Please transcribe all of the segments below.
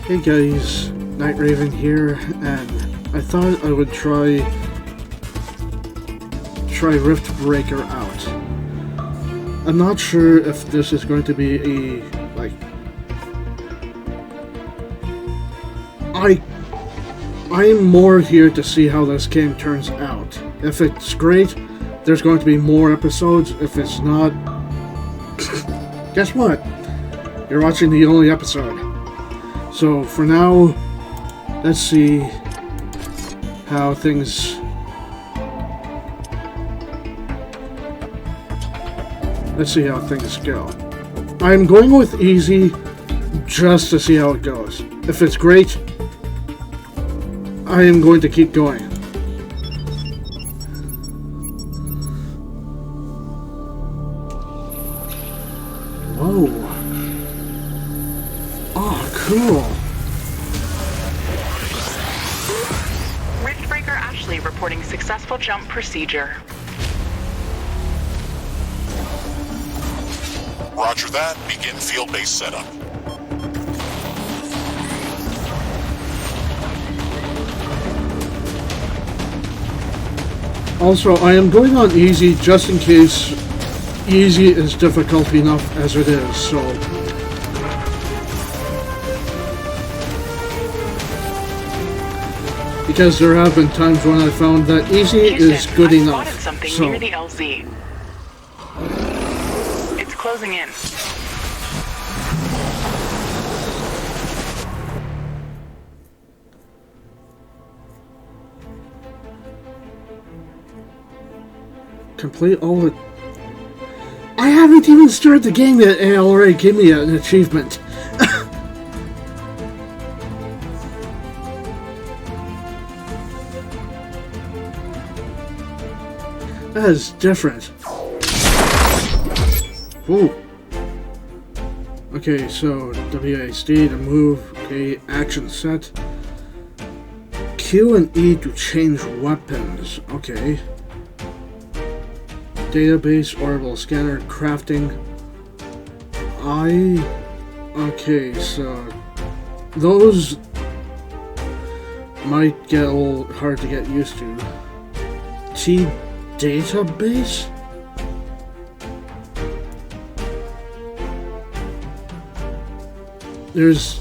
Hey guys, Night Raven here, and I thought I would try Riftbreaker out. I'm not sure if this is going to be I'm more here to see how this game turns out. If it's great, there's going to be more episodes. If it's not, guess what? You're watching the only episode. So for now, let's see how things go. I'm going with easy just to see how it goes. If it's great, I am going to keep going. Whoa. Oh, cool. Riftbreaker Ashley reporting successful jump procedure. Roger that. Begin field-based setup. Also, I am going on easy just in case easy is difficult enough as it is, so... Because there have been times when I found that easy is good enough. Spotted something So near the LZ. It's closing in. complete all the... I haven't even started the game yet and it already gave me an achievement. That is different. Ooh. Okay, so WASD to move. Okay, action set. Q and E to change weapons. Okay. Database, orbital scanner, crafting. Okay, so those might get a little hard to get used to. T database? There's...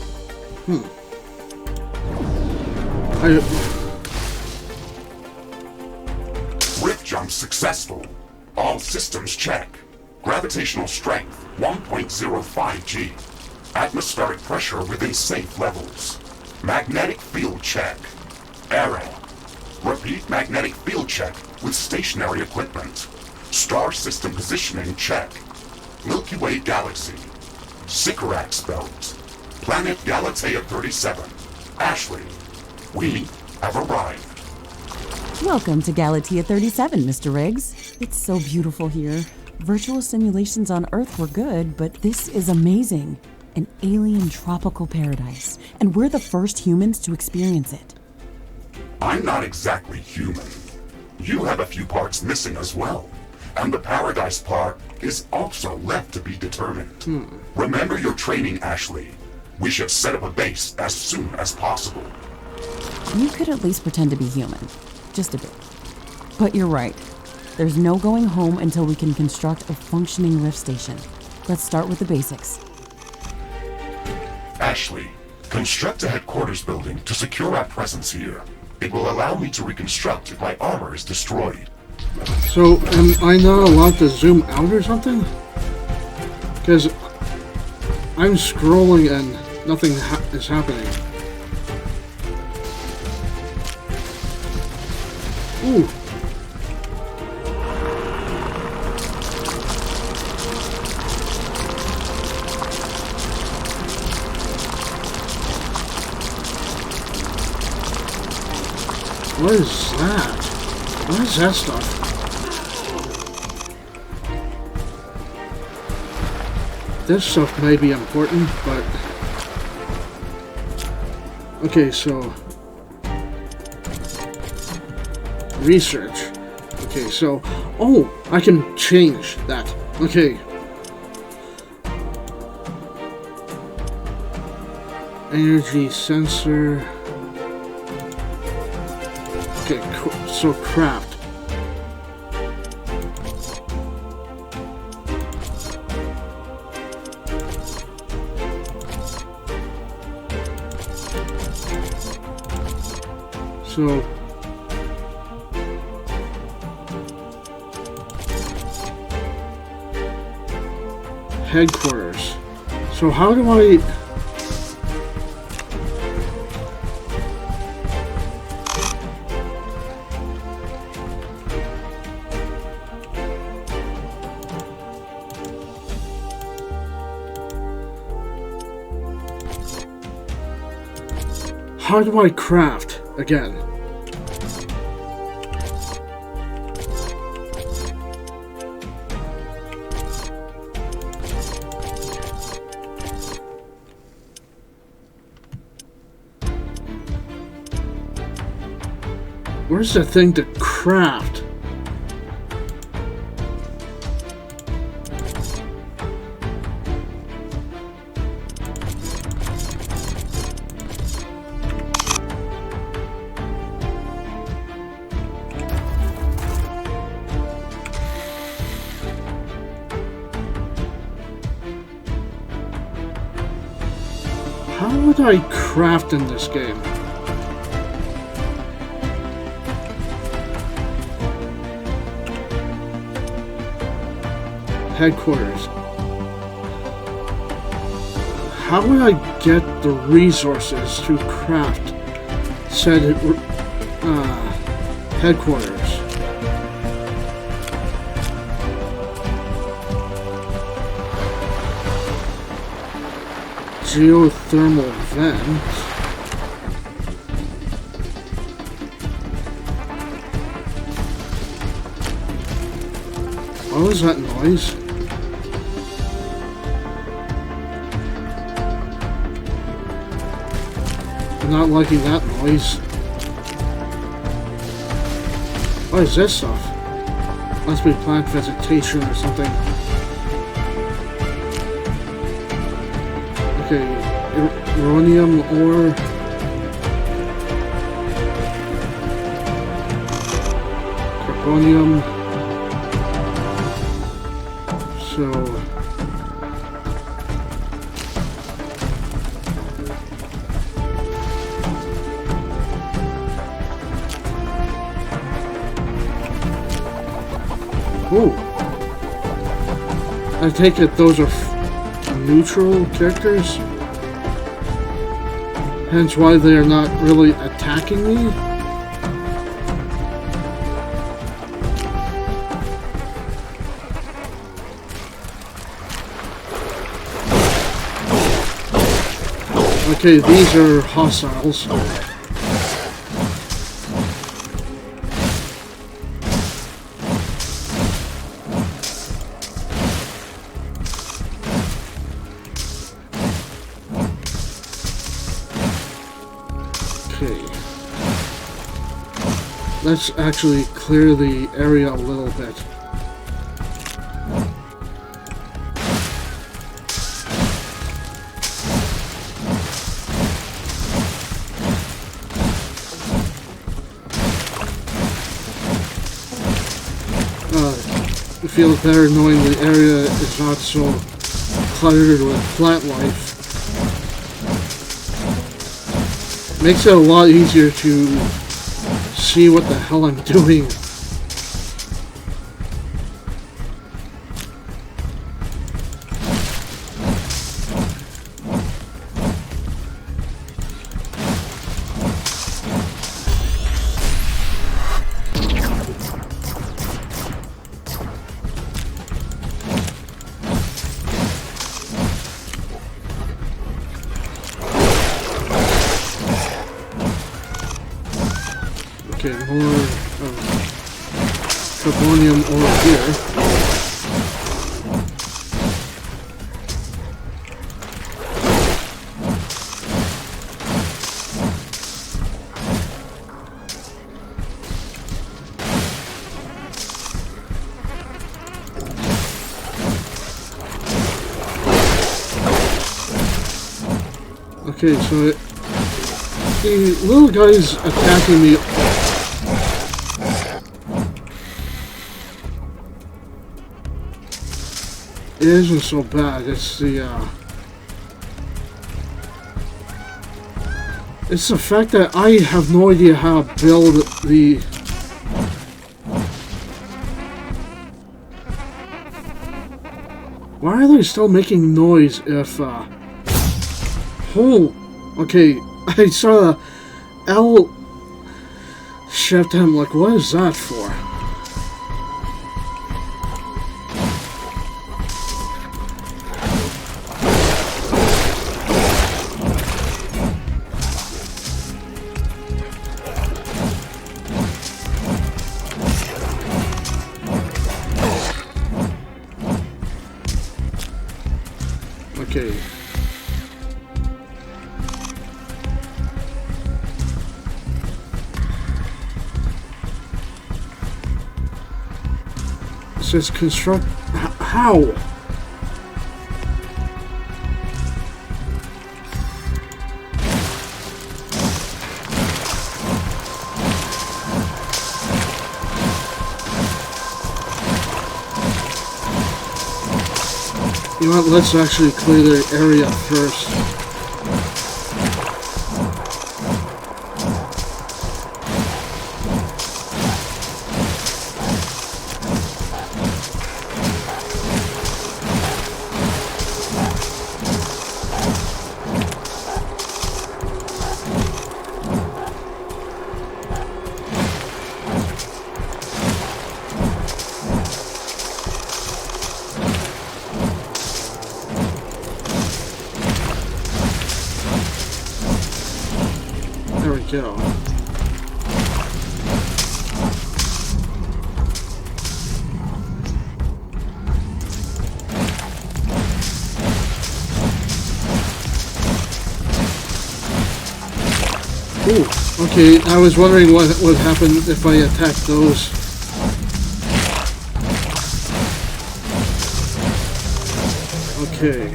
Rift jump successful. All systems check. Gravitational strength 1.05 G. Atmospheric pressure within safe levels. Magnetic field check. Error. Repeat magnetic field check with stationary equipment. Star system positioning check. Milky Way galaxy. Sycorax belt. Planet Galatea 37. Ashley, we have arrived. Welcome to Galatea 37, Mr. Riggs. It's so beautiful here. Virtual simulations on Earth were good, but this is amazing. An alien tropical paradise, and we're the first humans to experience it. I'm not exactly human. You have a few parts missing as well. And the paradise part is also left to be determined. Remember your training, Ashley. We should set up a base as soon as possible. You could at least pretend to be human. Just a bit. But you're right. There's no going home until we can construct a functioning lift station. Let's start with the basics. Ashley, construct a headquarters building to secure our presence here. It will allow me to reconstruct if my armor is destroyed. So, am I not allowed to zoom out or something? Because I'm scrolling and nothing is happening. Ooh. What is that? What is that stuff? This stuff may be important, but... Okay, so... Research. Okay, so... Oh! I can change that. Okay. Energy sensor. Okay, so craft. So headquarters. So how do I... How do I craft again? Where's the thing to craft? How would I craft in this game? Headquarters. How would I get the resources to craft said headquarters? Geothermal vent. What was that noise? I'm not liking that noise. What is this stuff? Must be plant vegetation or something. Okay, uranium ore. Carbonium. So... Ooh. I take it those are neutral characters? Hence why they are not really attacking me? Okay, these are hostiles. Let's actually clear the area a little bit. It feels better knowing the area is not so cluttered with plant life. Makes it a lot easier to see what the hell I'm doing. Okay, more carbonium ore here. Okay, so the little guy's attacking me. It isn't so bad. It's the fact that I have no idea how to build the. Why are they still making noise if okay, I saw the L shift. I'm like, what is that for? Okay. It says construct. How? You know what, let's actually clear the area first. There we go. Ooh, okay, I was wondering what would happen if I attacked those. Okay.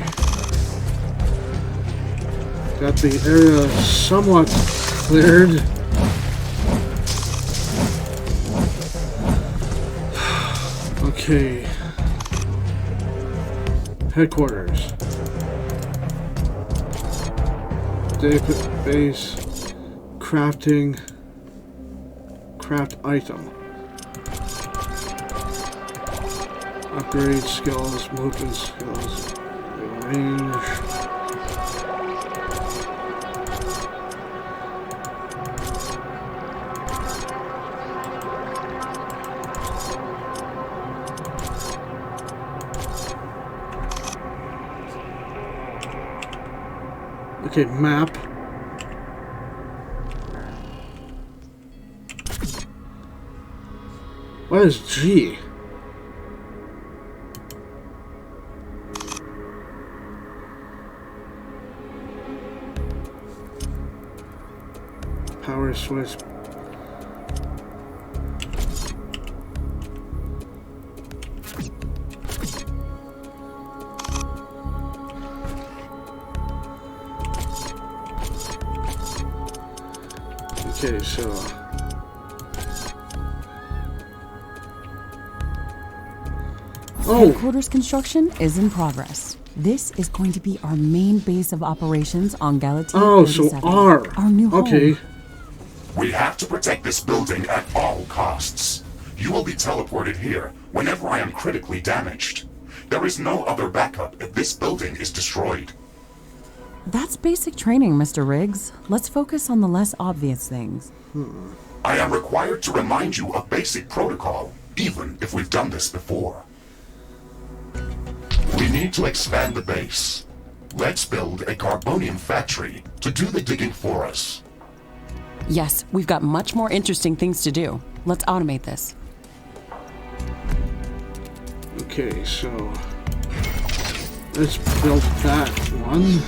Got the area somewhat cleared. Okay. Headquarters. Database. Crafting. Craft item. Upgrade skills. Movement skills. Range. Okay, map. What is G? Power switch. Okay, so Headquarters construction is in progress. This is going to be our main base of operations on Galatea 37. So R. Our new home. Okay. We have to protect this building at all costs. You will be teleported here whenever I am critically damaged. There is no other backup if this building is destroyed. That's basic training, Mr. Riggs. Let's focus on the less obvious things. I am required to remind you of basic protocol, even if we've done this before. We need to expand the base. Let's build a carbonium factory to do the digging for us. Yes, we've got much more interesting things to do. Let's automate this. Okay, so let's build that one.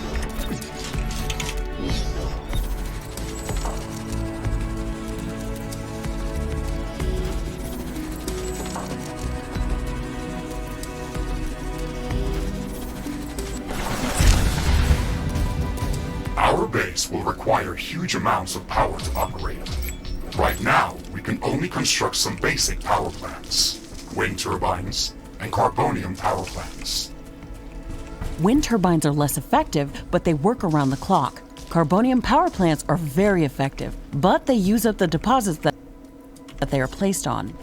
Our base will require huge amounts of power to upgrade. Right now, we can only construct some basic power plants. Wind turbines and carbonium power plants. Wind turbines are less effective, but they work around the clock. Carbonium power plants are very effective, but they use up the deposits that they are placed on.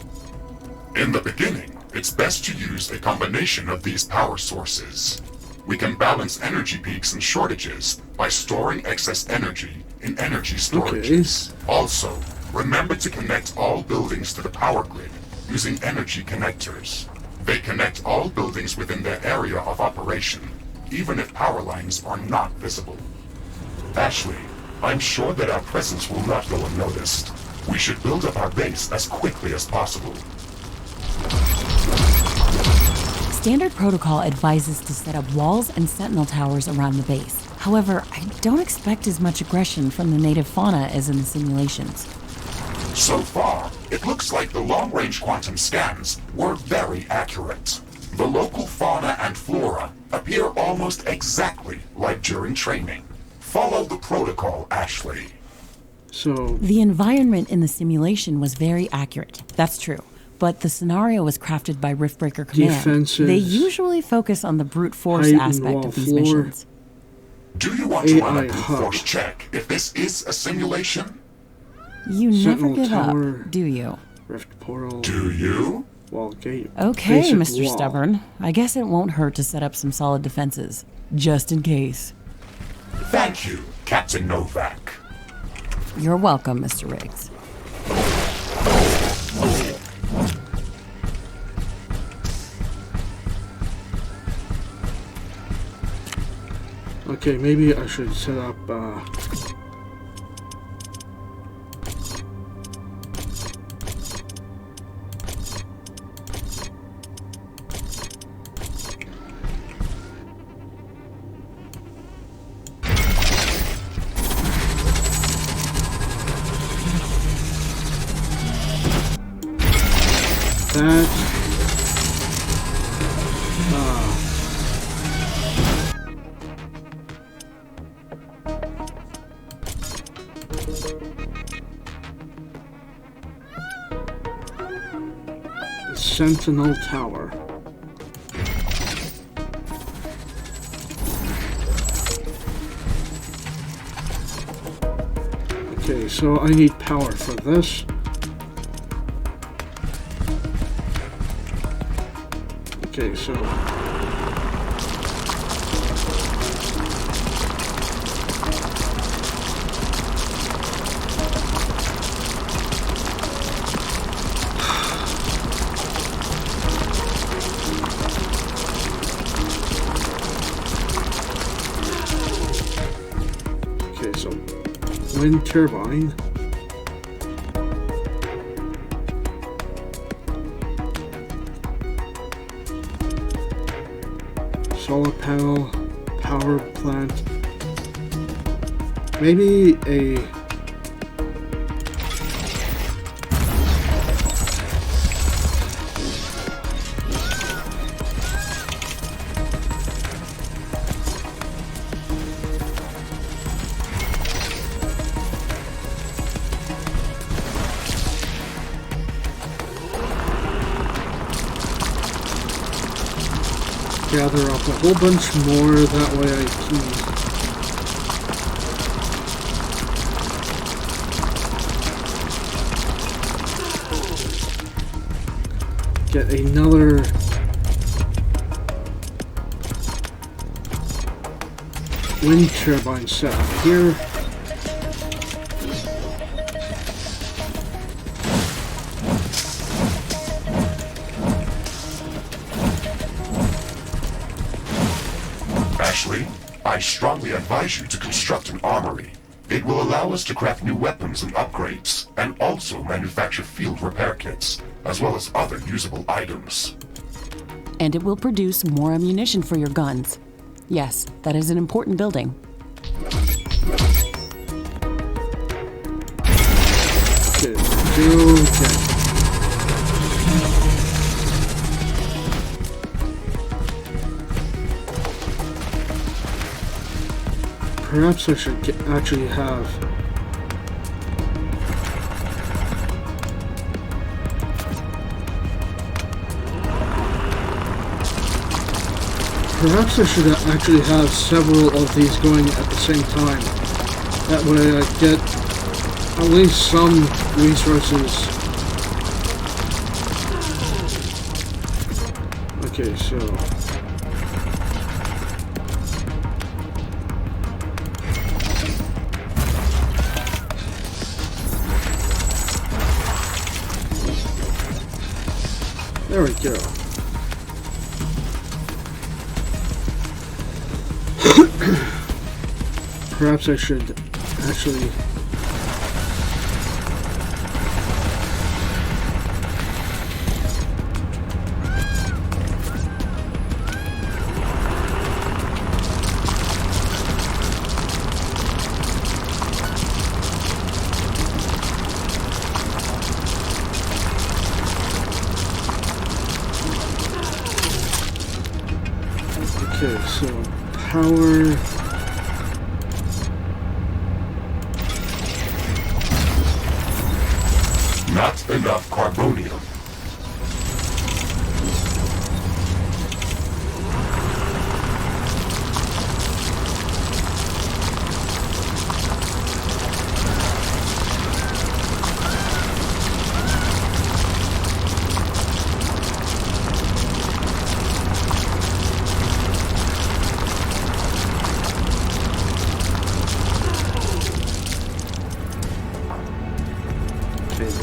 In the beginning, it's best to use a combination of these power sources. We can balance energy peaks and shortages by storing excess energy in energy storages. Also, remember to connect all buildings to the power grid using energy connectors. They connect all buildings within their area of operation, even if power lines are not visible. Ashley, I'm sure that our presence will not go unnoticed. We should build up our base as quickly as possible. Standard protocol advises to set up walls and sentinel towers around the base. However, I don't expect as much aggression from the native fauna as in the simulations. So far, it looks like the long-range quantum scans were very accurate. The local fauna and flora appear almost exactly like during training. Follow the protocol, Ashley. So, The environment in the simulation was very accurate. That's true. But the scenario was crafted by Riftbreaker Command. Defenses, They usually focus on the brute force height and aspect wall of these floor. missions. Do you want to run a AI brute hub. force check if this is a simulation? You never Sentinel give tower. up, do you? rift portal, Do you? wall gate. Okay, basic Mr. wall. Stubborn. I guess it won't hurt to set up some solid defenses. Just in case. Thank you, Captain Novak. You're welcome, Mr. Riggs. Okay, maybe I should set up, that. Sentinel Tower. Okay, so I need power for this. Okay, so wind turbine. Solar panel, power plant. Maybe a gather up a whole bunch more, that way I can get another wind turbine set up here. Ashley, I strongly advise you to construct an armory. It will allow us to craft new weapons and upgrades, and also manufacture field repair kits, as well as other usable items. And it will produce more ammunition for your guns. Yes, that is an important building. Okay. Perhaps I should actually have... Perhaps I should actually have several of these going at the same time. That way I get at least some resources. Okay, so... There we go. Perhaps I should actually... Okay, so power... Not enough carbonium.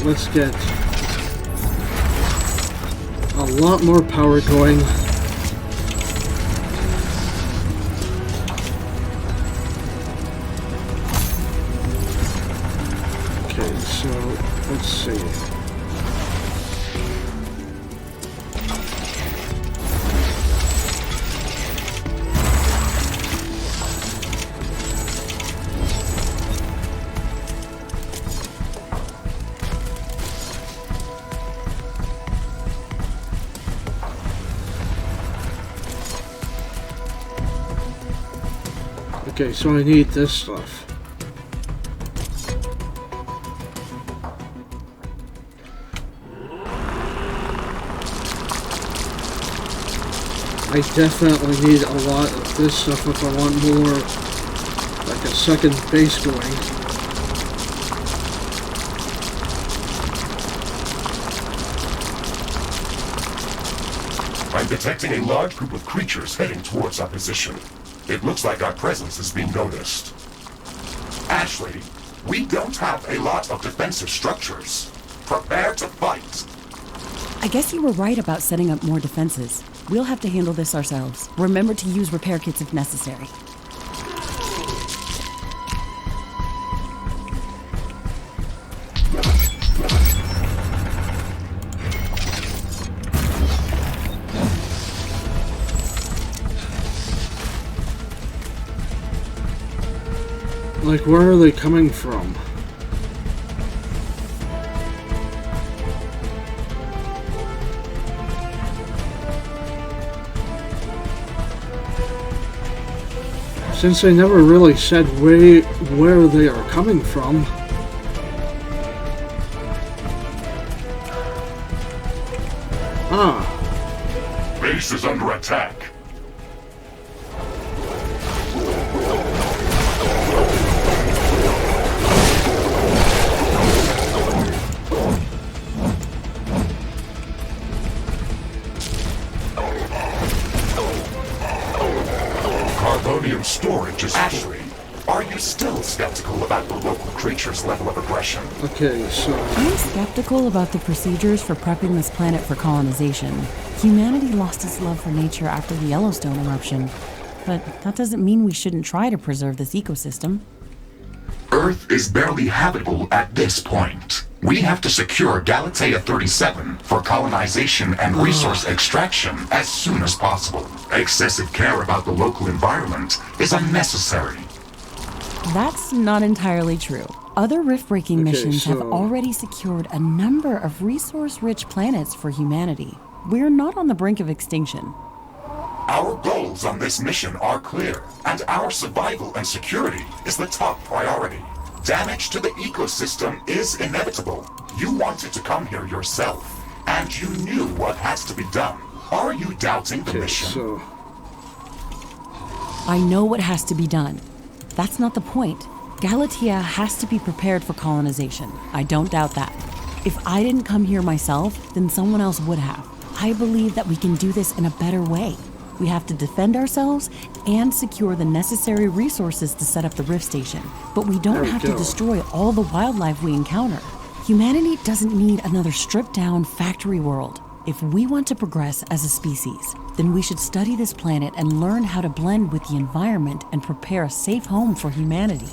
Let's get a lot more power going. Okay, so let's see. Okay, so I need this stuff. I definitely need a lot of this stuff if I want more, like a second base going. I'm detecting a large group of creatures heading towards our position. It looks like our presence is being noticed. Ashley, we don't have a lot of defensive structures. Prepare to fight. I guess you were right about setting up more defenses. We'll have to handle this ourselves. Remember to use repair kits if necessary. Like, where are they coming from? Since they never really said where they are coming from. Ah. Base is under attack. Carbonium storage is Ashley. Are you still skeptical about the local creature's level of aggression? Okay, so... I'm skeptical about the procedures for prepping this planet for colonization. Humanity lost its love for nature after the Yellowstone eruption. But that doesn't mean we shouldn't try to preserve this ecosystem. Earth is barely habitable at this point. We have to secure Galatea 37 for colonization and resource extraction as soon as possible. Excessive care about the local environment is unnecessary. That's not entirely true. Other rift-breaking missions have already secured a number of resource-rich planets for humanity. We're not on the brink of extinction. Our goals on this mission are clear, and our survival and security is the top priority. Damage to the ecosystem is inevitable. You wanted to come here yourself, and you knew what has to be done. Are you doubting the mission? So I know what has to be done. That's not the point. Galatea has to be prepared for colonization. I don't doubt that. If I didn't come here myself, then someone else would have. I believe that we can do this in a better way. We have to defend ourselves and secure the necessary resources to set up the Rift Station. But we don't have to destroy all the wildlife we encounter. Humanity doesn't need another stripped-down factory world. If we want to progress as a species, then we should study this planet and learn how to blend with the environment and prepare a safe home for humanity.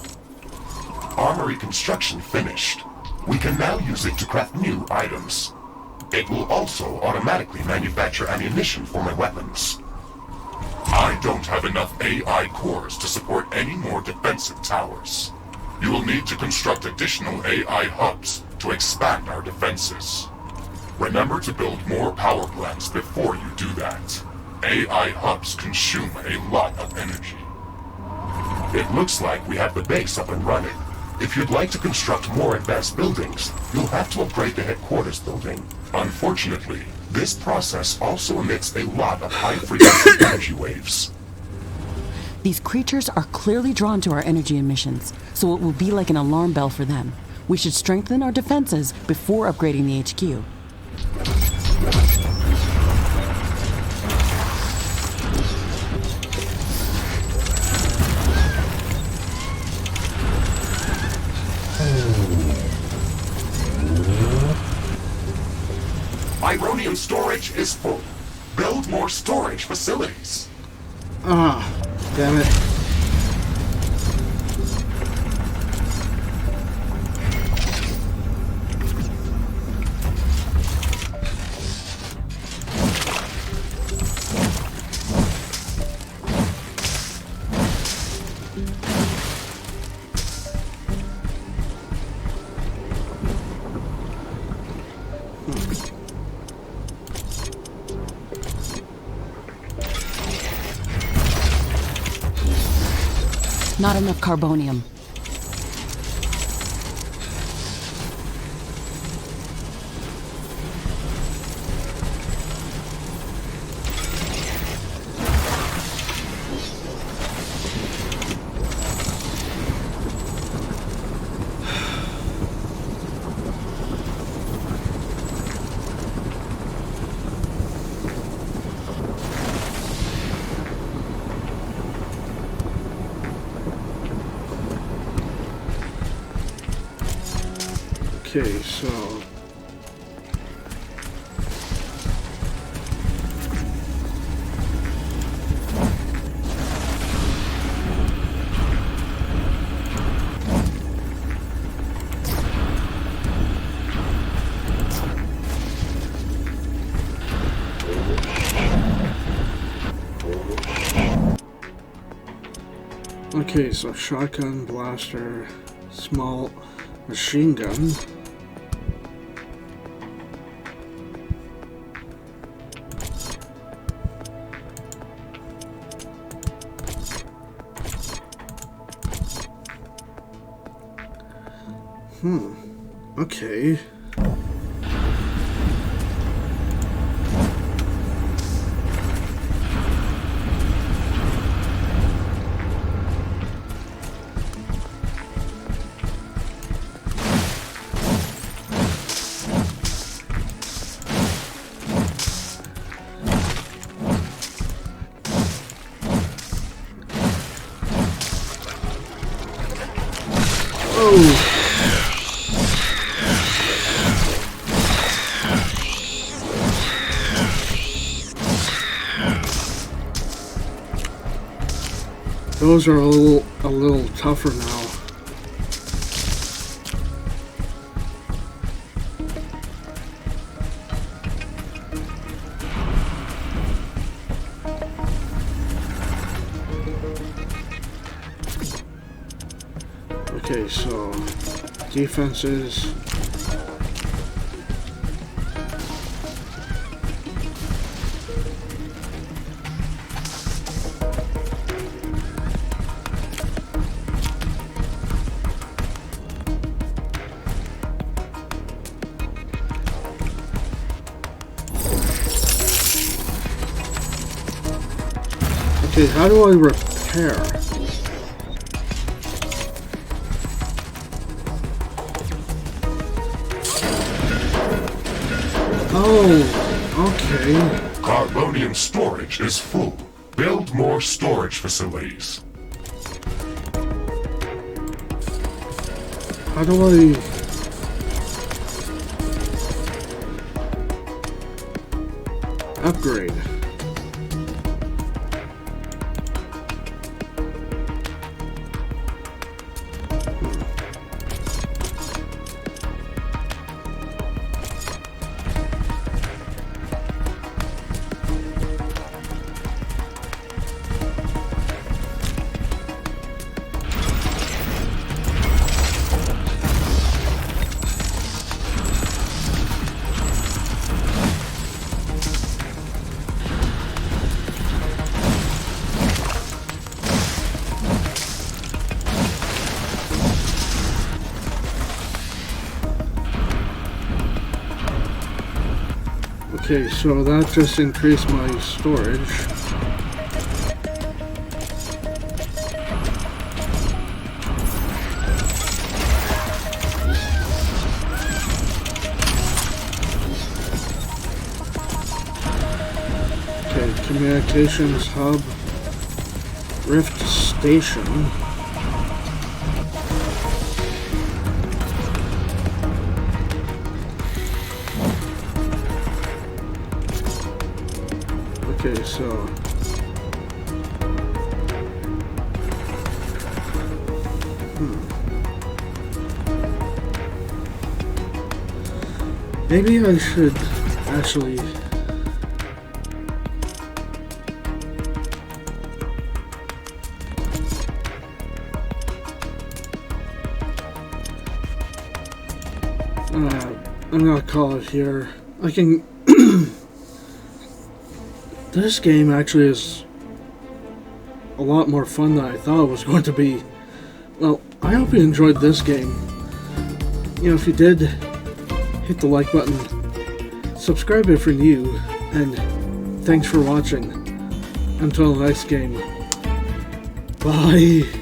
Armory construction finished. We can now use it to craft new items. It will also automatically manufacture ammunition for my weapons. I don't have enough AI cores to support any more defensive towers. You will need to construct additional AI hubs to expand our defenses. Remember to build more power plants before you do that. AI hubs consume a lot of energy. It looks like we have the base up and running. If you'd like to construct more advanced buildings, you'll have to upgrade the headquarters building. Unfortunately, this process also emits a lot of high-frequency energy waves. These creatures are clearly drawn to our energy emissions, so it will be like an alarm bell for them. We should strengthen our defenses before upgrading the HQ. Ironium storage is full. Build more storage facilities. ah, damn it. Not enough carbonium. Okay, so okay, so shotgun, blaster, small machine gun. Okay. Oh. Those are a little tougher now. Okay, so defenses. Okay, how do I repair? Oh, okay. Carbonium storage is full. Build more storage facilities. How do I... upgrade? Okay, so that just increased my storage. Okay, communications hub, Rift station. Okay, so maybe I should actually I'm gonna call it here. I can this game actually is a lot more fun than I thought it was going to be. Well, I hope you enjoyed this game. You know, if you did, hit the like button, subscribe if you're new, and thanks for watching. Until the next game, bye.